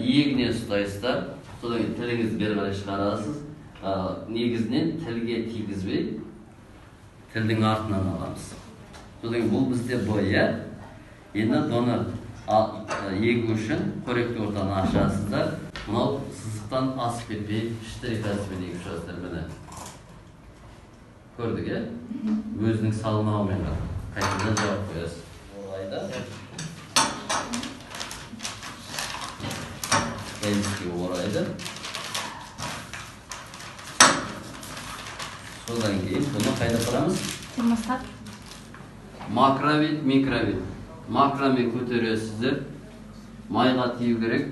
иегінен ұстайсыздар. Содан кейін тіліңізді бері қарай шығарасыз. Негізінен тілге тигізбей, тілдің артынан аламыз. Содан кейін бұл бізде Б, иә? Енді бұны егу үшін қоректі ортаны ашасыздар. Мынау сызықтан асып кетпей, штрих әдісімен егіп шығасыздар. Міне. Көрдік, иә? Өзінің салмағымен қайтадан жауап қоясыз. Олайда. Әйіске орайды. Содан кейін бұны қайда құрамыз? Термостат. Макровид, микровид. Макромен көтересіздер. Майға тию керек.